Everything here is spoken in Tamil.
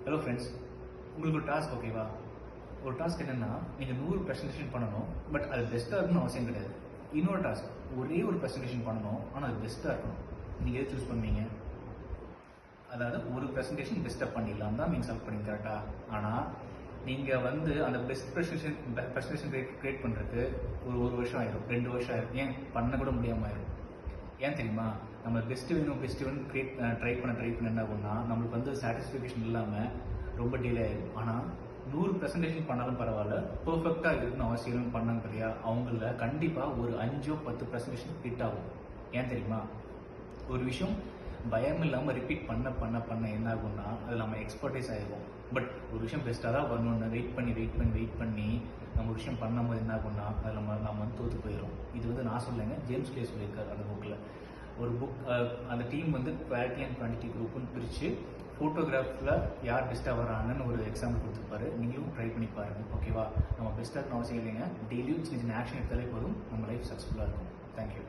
ஹலோ ஃப்ரெண்ட்ஸ், உங்களுக்கு ஒரு டாஸ்க் ஓகேவா? ஒரு டாஸ்க் என்னென்னா, நீங்கள் 100 ப்ரெசன்டேஷன் பண்ணணும். பட் அது பெஸ்ட்டாக இருக்கணும்னு அவசியம் கிடையாது. இன்னொரு டாஸ்க், ஒரே ஒரு ப்ரெசன்டேஷன் பண்ணணும், ஆனால் அது பெஸ்ட்டாக இருக்கணும். நீங்கள் எது சூஸ் பண்ணுவீங்க? அதாவது ஒரு ப்ரெசன்டேஷன் பெஸ்ட்டாக பண்ணிடலாம் தான் நீங்கள் செலக்ட் பண்ணி கரெக்டாக. ஆனால் நீங்கள் அந்த பெஸ்ட் ப்ரெசன்டேஷன் கிரியேட் பண்ணுறதுக்கு ஒரு வருஷம் ஆயிடும், 2 வருஷம் ஆயிடும், ஏன் பண்ண கூட முடியாமல் ஆயிடும். ஏன் தெரியுமா? நம்ம பெஸ்ட்டு வேணும் ட்ரை பண்ண என்ன ஆகும்னா, நம்மளுக்கு சாட்டிஸ்ஃபேக்ஷன் இல்லாமல் ரொம்ப டிலே ஆகிடும். ஆனால் 100 ப்ரெசன்டேஷன் பண்ணாலும் பரவாயில்ல, பர்ஃபெக்டாக இருக்குன்னு அவசியம் பண்ணாங்க இல்லையா, அவங்கள கண்டிப்பாக ஒரு 5-10 ப்ரெசன்டேஷன் ஹிட் ஆகும். ஏன் தெரியுமா? ஒரு விஷயம் பயம் இல்லாமல் ரிப்பீட் பண்ண என்ன ஆகும்னா, அதில் நம்ம எக்ஸ்பர்டைஸ் ஆகிடுவோம். பட் ஒரு விஷயம் பெஸ்ட்டாக தான் வரணும்னு வெயிட் பண்ணி நம்ம ஒரு விஷயம் பண்ணும்போது என்ன ஆகும்னா, அதில் நம்ம தோற்று போயிடும். இது நான் சொல்லுங்க, ஜேம்ஸ் கிளியர் சொல்லியிருக்காரு அந்த புக்கில். ஒரு புக், அந்த டீம் குவாலிட்டி அண்ட் குவான்டிட்டி குரூப்னு பிரித்து ஃபோட்டோகிராஃபில் யார் பெஸ்ட்டாக வராங்கன்னு ஒரு எக்ஸாம்பிள் கொடுத்துருப்பாரு. நீங்களும் ட்ரை பண்ணி பாருங்கள், ஓகேவா? நம்ம பெஸ்ட்டாக இருக்கணும் அவசியம் இல்லைங்க. டெய்லியும் சின்ன ஆக்ஷன் எடுத்தாலே போதும், நம்ம லைஃப் சக்ஸஸ்ஃபுல்லாக இருக்கும். தேங்க்யூ.